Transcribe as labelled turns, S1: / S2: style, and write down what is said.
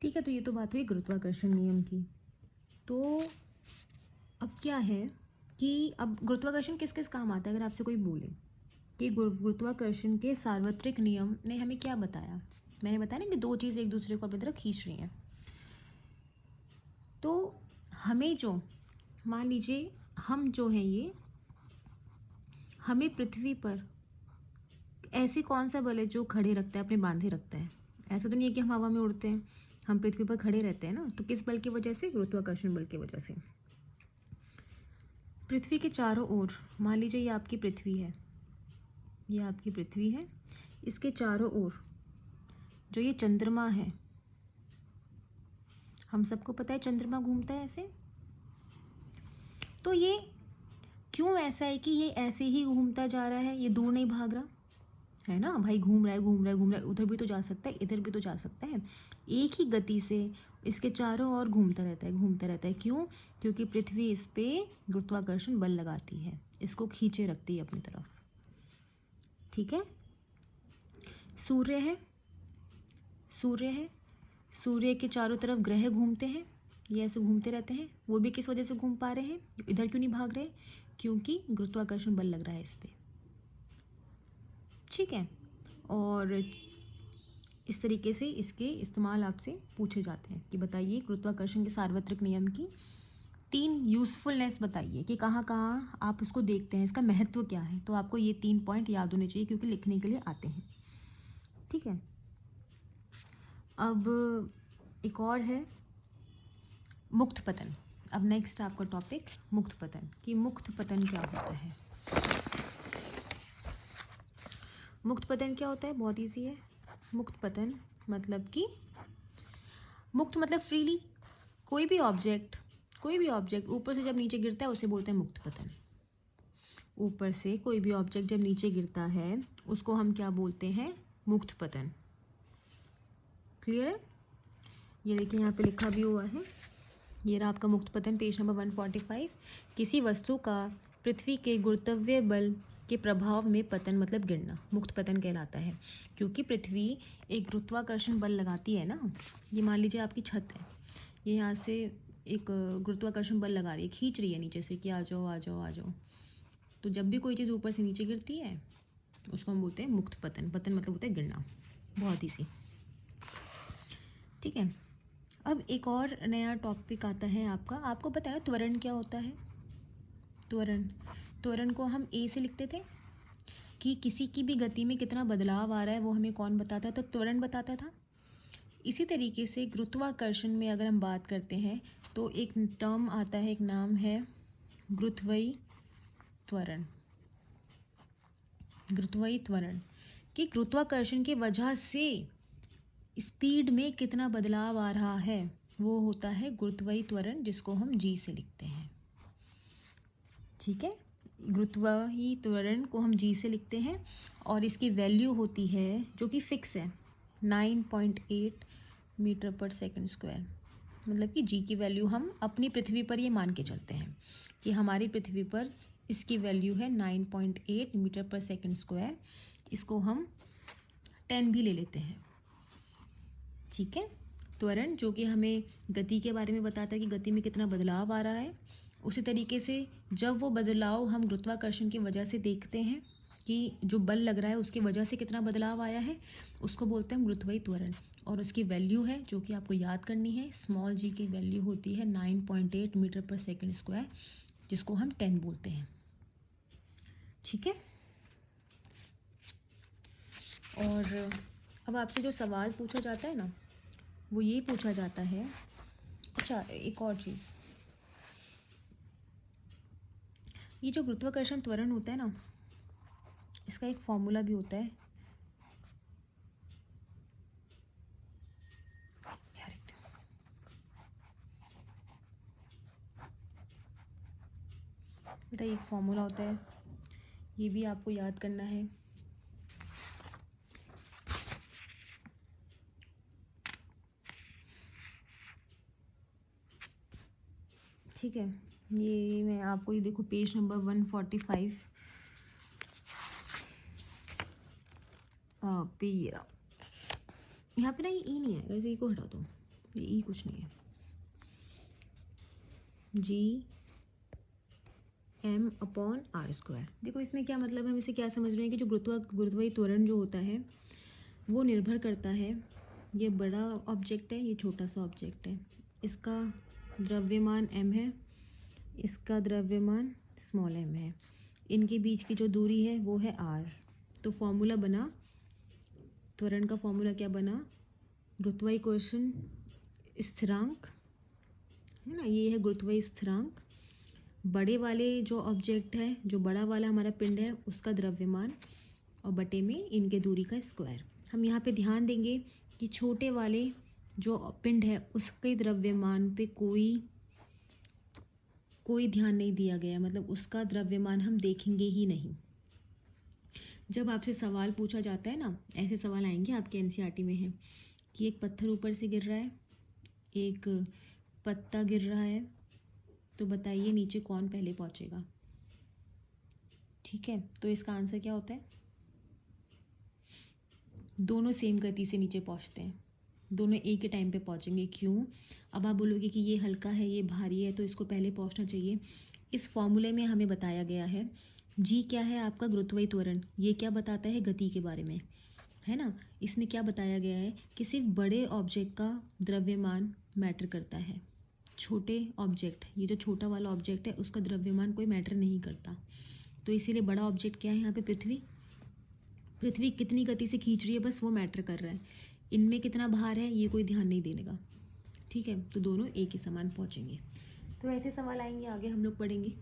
S1: ठीक है, तो ये तो बात हुई गुरुत्वाकर्षण नियम की। तो अब क्या है कि अब गुरुत्वाकर्षण किस किस काम आता है। अगर आपसे कोई बोले कि गुरुत्वाकर्षण के सार्वत्रिक नियम ने हमें क्या बताया, मैंने बताया ना कि दो चीज़ एक दूसरे को अपनी तरफ खींच रही हैं। तो हमें जो, मान लीजिए हम जो है ये, हमें पृथ्वी पर ऐसे कौन सा बल है जो खड़े रखता है, अपने बांधे रखता है। ऐसा तो नहीं है कि हम हवा में उड़ते हैं, हम पृथ्वी पर खड़े रहते हैं ना। तो किस बल की वजह से? गुरुत्वाकर्षण बल की वजह से। पृथ्वी के चारों ओर, मान लीजिए ये आपकी पृथ्वी है, ये आपकी पृथ्वी है, इसके चारों ओर जो ये चंद्रमा है, हम सबको पता है चंद्रमा घूमता है ऐसे। तो ये क्यों ऐसा है कि ये ऐसे ही घूमता जा रहा है, ये दूर नहीं भाग रहा है ना भाई, घूम रहा है घूम रहा है घूम रहा है, उधर भी तो जा सकता है, इधर भी तो जा सकता है। एक ही गति से इसके चारों ओर घूमता रहता है, घूमता रहता है। क्यों? क्योंकि पृथ्वी इस पे गुरुत्वाकर्षण बल लगाती है, इसको खींचे रखती है अपनी तरफ। ठीक है। सूर्य है, सूर्य है, सूर्य के चारों तरफ ग्रह घूमते हैं, ये ऐसे घूमते रहते हैं। वो भी किस वजह से घूम पा रहे हैं, इधर क्यों नहीं भाग रहे? क्योंकि गुरुत्वाकर्षण बल लग रहा है इस पे। ठीक है। और इस तरीके से इसके इस्तेमाल आपसे पूछे जाते हैं कि बताइए गुरुत्वाकर्षण के सार्वत्रिक नियम की 3 यूज़फुलनेस बताइए कि कहाँ कहाँ आप उसको देखते हैं, इसका महत्व क्या है। तो आपको ये 3 पॉइंट याद होने चाहिए क्योंकि लिखने के लिए आते हैं। ठीक है। अब एक और है मुक्त पतन। अब नेक्स्ट आपका टॉपिक मुक्त पतन, कि मुक्त पतन क्या होता है। मुक्त पतन क्या होता है? बहुत ईजी है। मुक्त पतन मतलब कि, मुक्त मतलब फ्रीली, कोई भी ऑब्जेक्ट ऊपर से जब नीचे गिरता है उसे बोलते हैं मुक्त पतन। ऊपर से कोई भी ऑब्जेक्ट जब नीचे गिरता है उसको हम क्या बोलते हैं? मुक्त पतन। क्लियर है? ये देखिए यहाँ पे लिखा भी हुआ है, ये रहा आपका मुक्त पतन, पेज नंबर 145। किसी वस्तु का पृथ्वी के गुरुत्वीय बल के प्रभाव में पतन मतलब गिरना मुक्त पतन कहलाता है। क्योंकि पृथ्वी एक गुरुत्वाकर्षण बल लगाती है ना। ये मान लीजिए आपकी छत है, ये यहाँ से एक गुरुत्वाकर्षण बल लगा रही है, खींच रही है नीचे से कि आ जाओ आ जाओ आ जाओ। तो जब भी कोई चीज़ ऊपर से नीचे गिरती है उसको हम बोलते हैं मुक्त पतन। पतन मतलब होता है गिरना, बहुत ईजी। ठीक है। अब एक और नया टॉपिक आता है आपका, आपको पता है त्वरण क्या होता है? त्वरण, त्वरण को हम ए से लिखते थे कि किसी की भी गति में कितना बदलाव आ रहा है वो हमें कौन बताता है? तो त्वरण बताता था। इसी तरीके से गुरुत्वाकर्षण में अगर हम बात करते हैं तो एक टर्म आता है, एक नाम है गुरुत्वीय त्वरण। गुरुत्वीय त्वरण कि गुरुत्वाकर्षण की वजह से स्पीड में कितना बदलाव आ रहा है वो होता है गुरुत्वीय त्वरण, जिसको हम जी से लिखते हैं। ठीक है। गुरुत्वीय त्वरण को हम जी से लिखते हैं और इसकी वैल्यू होती है जो कि फिक्स है 9.8 मीटर पर सेकंड स्क्वायर। मतलब कि जी की वैल्यू हम अपनी पृथ्वी पर ये मान के चलते हैं कि हमारी पृथ्वी पर इसकी वैल्यू है 9.8 मीटर पर सेकंड स्क्वायर। इसको हम 10 भी ले लेते हैं। ठीक है। त्वरण जो कि हमें गति के बारे में बताता है कि गति में कितना बदलाव आ रहा है। उसी तरीके से जब वो बदलाव हम गुरुत्वाकर्षण की वजह से देखते हैं कि जो बल लग रहा है उसकी वजह से कितना बदलाव आया है, उसको बोलते हैं गुरुत्वीय त्वरण। और उसकी वैल्यू है जो कि आपको याद करनी है, स्मॉल जी की वैल्यू होती है 9.8 मीटर पर सेकंड स्क्वायर, जिसको हम 10 बोलते हैं। ठीक है। और अब आपसे जो सवाल पूछा जाता है ना, वो ये पूछा जाता है, अच्छा एक और चीज़, ये जो गुरुत्वाकर्षण त्वरण होता है ना, इसका एक फॉर्मूला भी होता है। बेटा एक फॉर्मूला होता है, ये भी आपको याद करना है। ठीक है। ये मैं आपको, ये देखो पेज नंबर 145 पे ये रहा। यहाँ पे ना ये ई नहीं है, वैसे ई को हटा दो, ये ई कुछ नहीं है, G m/r²। देखो इसमें क्या मतलब है, हम इसे क्या समझ रहे हैं कि जो गुरुत्वाकर्षण त्वरण जो होता है वो निर्भर करता है, ये बड़ा ऑब्जेक्ट है, ये छोटा सा ऑब्जेक्ट है, इसका द्रव्यमान m है, इसका द्रव्यमान स्मॉल m है, इनके बीच की जो दूरी है वो है r। तो फॉर्मूला बना, त्वरण का फॉर्मूला क्या बना, गुरुत्वाकर्षण स्थिरांक है ना, ये है गुरुत्वाकर्षण स्थिरांक, बड़े वाले जो ऑब्जेक्ट है, जो बड़ा वाला हमारा पिंड है उसका द्रव्यमान और बटे में इनके दूरी का स्क्वायर। हम यहाँ पे ध्यान देंगे कि छोटे वाले जो पिंड है उसके द्रव्यमान पे कोई ध्यान नहीं दिया गया, मतलब उसका द्रव्यमान हम देखेंगे ही नहीं। जब आपसे सवाल पूछा जाता है ना, ऐसे सवाल आएंगे आपके एनसीईआरटी में है कि एक पत्थर ऊपर से गिर रहा है, एक पत्ता गिर रहा है, तो बताइए नीचे कौन पहले पहुंचेगा। ठीक है, तो इसका आंसर क्या होता है, दोनों सेम गति से नीचे पहुंचते हैं, दोनों एक ही टाइम पे पहुंचेंगे। क्यों? अब आप बोलोगे कि ये हल्का है, ये भारी है, तो इसको पहले पहुंचना चाहिए। इस फॉर्मूले में हमें बताया गया है जी क्या है, आपका गुरुत्वाकर्षण त्वरण, ये क्या बताता है, गति के बारे में, है ना। इसमें क्या बताया गया है कि सिर्फ बड़े ऑब्जेक्ट का द्रव्यमान मैटर करता है, छोटे ऑब्जेक्ट, ये जो छोटा वाला ऑब्जेक्ट है उसका द्रव्यमान कोई मैटर नहीं करता। तो इसीलिए बड़ा ऑब्जेक्ट क्या है यहाँ पे, पृथ्वी कितनी गति से खींच रही है बस वो मैटर कर रहा है, इनमें कितना भार है ये कोई ध्यान नहीं देने का। ठीक है, तो दोनों एक ही समान पहुँचेंगे। तो ऐसे सवाल आएंगे, आगे हम लोग पढ़ेंगे।